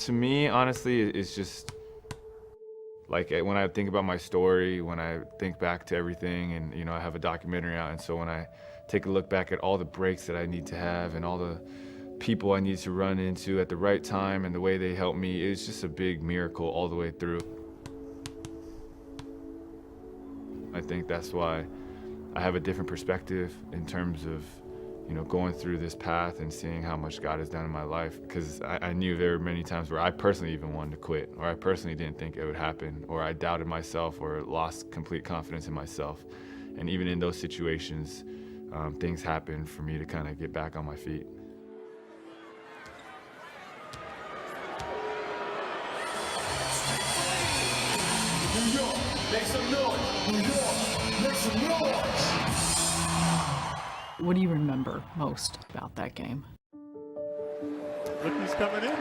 To me, honestly, it's just like when I think about my story, when I think back to everything, and you know, I have a documentary out, and so when I take a look back at all the breaks that I need to have and all the people I need to run into at the right time and the way they help me, it's just a big miracle all the way through. I think that's why I have a different perspective in terms of, you know, going through this path and seeing how much God has done in my life, because I knew there were many times where I personally even wanted to quit, or I personally didn't think it would happen, or I doubted myself or lost complete confidence in myself. And even in those situations, things happened for me to kind of get back on my feet. New York, make some noise. New York, make some noise. What do you remember most about that game? Look who's coming in.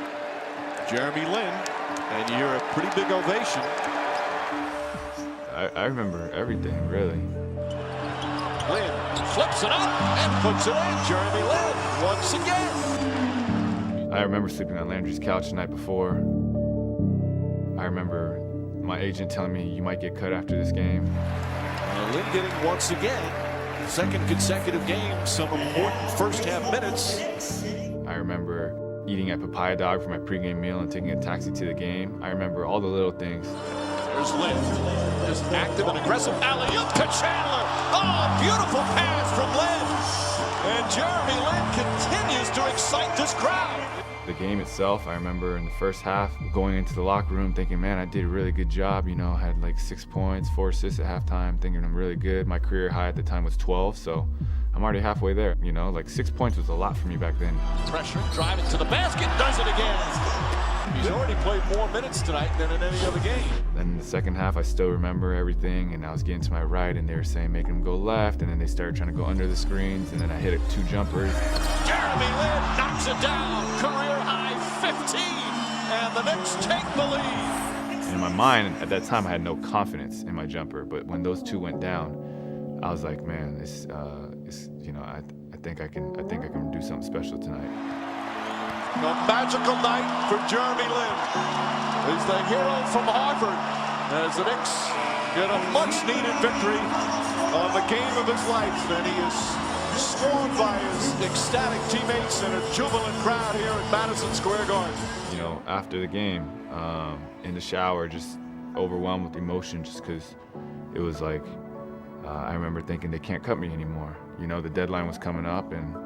Jeremy Lin, and you hear a pretty big ovation. I remember everything, really. Lin flips it up and puts it in. Jeremy Lin once again. I remember sleeping on Landry's couch the night before. I remember my agent telling me, you might get cut after this game. Lin getting once again, second consecutive game, some important first half minutes. I remember eating at Papaya Dog for my pregame meal and taking a taxi to the game. I remember all the little things. There's Lin, just active and aggressive alley-oop to Chandler. Oh, beautiful pass from Lin. And Jeremy Lin continues to excite this crowd. The game itself, I remember in the first half going into the locker room thinking, man, I did a really good job. You know, I had like 6 points, 4 assists at halftime, thinking I'm really good. My career high at the time was 12, so I'm already halfway there. You know, like 6 points was a lot for me back then. Pressure, driving to the basket, does it again. He's already played more minutes tonight than in any other game. Then in the second half, I still remember everything, and I was getting to my right, and they were saying make him go left, and then they started trying to go under the screens, and then I hit 2 jumpers. Jeremy Lin knocks it down, career high 15, and the Knicks take the lead. In my mind, at that time, I had no confidence in my jumper, but when those 2 went down, I was like, man, you know, I think I can do something special tonight. A magical night for Jeremy Lin. He's the hero from Harvard as the Knicks get a much-needed victory on the game of his life, and he is swarmed by his ecstatic teammates and a jubilant crowd here at Madison Square Garden. You know, after the game, in the shower, just overwhelmed with emotion, just because it was like, I remember thinking they can't cut me anymore. You know, the deadline was coming up, and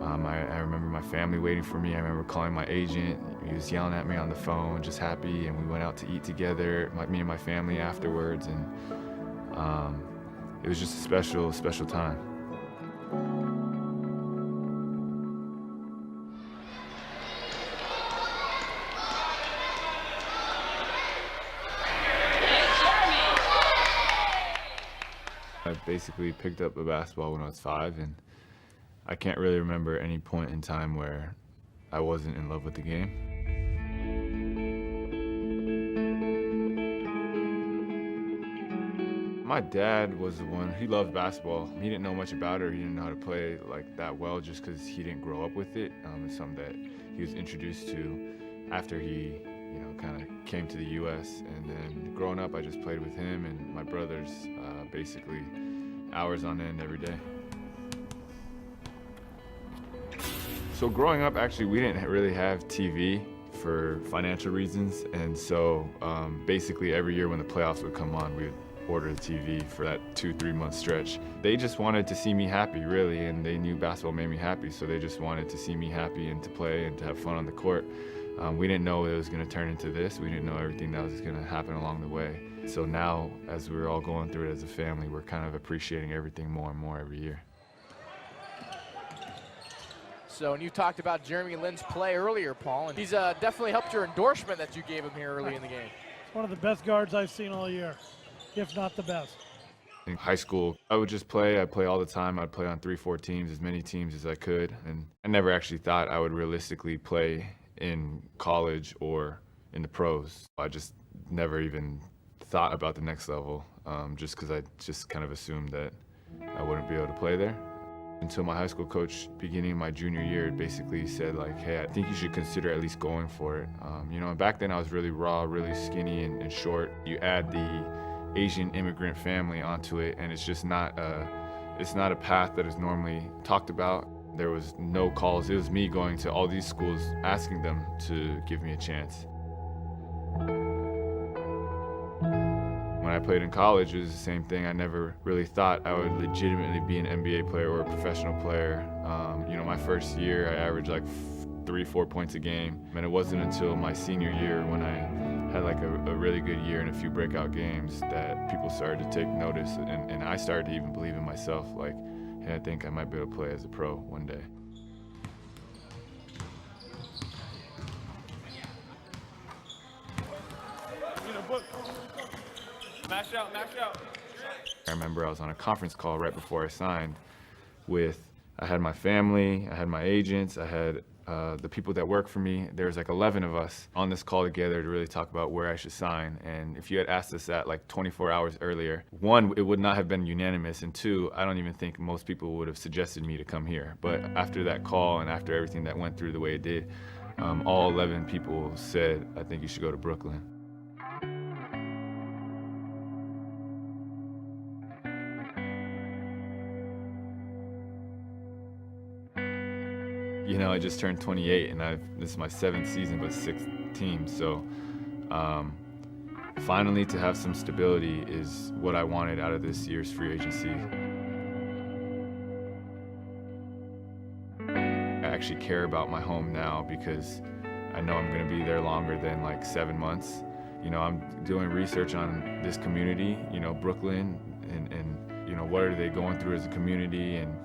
I remember my family waiting for me. I remember calling my agent. He was yelling at me on the phone, just happy, and we went out to eat together, me and my family afterwards, and it was just a special, special time. I basically picked up a basketball when I was 5, and I can't really remember any point in time where I wasn't in love with the game. My dad was the one, he loved basketball. He didn't know much about it, or he didn't know how to play like that well just because he didn't grow up with it. It's something that he was introduced to after he, you know, kind of came to the U.S. And then growing up, I just played with him and my brothers basically hours on end every day. So growing up, actually, we didn't really have TV for financial reasons, and so basically every year when the playoffs would come on, we would order the TV for that 2-3 month stretch. They just wanted to see me happy, really, and they knew basketball made me happy, so they just wanted to see me happy and to play and to have fun on the court. We didn't know it was going to turn into this. We didn't know everything that was going to happen along the way. So now, as we're all going through it as a family, we're kind of appreciating everything more and more every year. So, and you talked about Jeremy Lin's play earlier, Paul, and he's definitely helped your endorsement that you gave him here early in the game. It's one of the best guards I've seen all year, if not the best. In high school, I would just play. I'd play all the time. I'd play on 3-4 teams, as many teams as I could. And I never actually thought I would realistically play in college or in the pros. I just never even thought about the next level, just because I just kind of assumed that I wouldn't be able to play there. Until my high school coach, beginning of my junior year, basically said like, hey, I think you should consider at least going for it. You know, and back then I was really raw, really skinny and short. You add the Asian immigrant family onto it, and it's just not a path that is normally talked about. There was no calls. It was me going to all these schools, asking them to give me a chance. When I played in college, it was the same thing. I never really thought I would legitimately be an NBA player or a professional player. You know, my first year, I averaged like 3-4 points a game. And it wasn't until my senior year when I had like a really good year and a few breakout games that people started to take notice. And I started to even believe in myself, like, hey, I think I might be able to play as a pro one day. Mash out, mash out. I remember I was on a conference call right before I signed I had my family, I had my agents, I had the people that work for me. There was like 11 of us on this call together to really talk about where I should sign. And if you had asked us that like 24 hours earlier, one, it would not have been unanimous, and two, I don't even think most people would have suggested me to come here. But after that call and after everything that went through the way it did, all 11 people said, I think you should go to Brooklyn. You know, I just turned 28, and this is my 7th season, but 6th team. So finally to have some stability is what I wanted out of this year's free agency. I actually care about my home now because I know I'm going to be there longer than like 7 months. You know, I'm doing research on this community, you know, Brooklyn, and you know, what are they going through as a community, and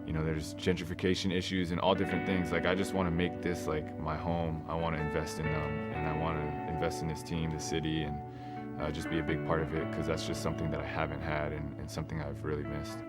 you know, there's gentrification issues and all different things. Like, I just want to make this like my home. I want to invest in them, and I want to invest in this team, the city, and just be a big part of it, because that's just something that I haven't had and something I've really missed.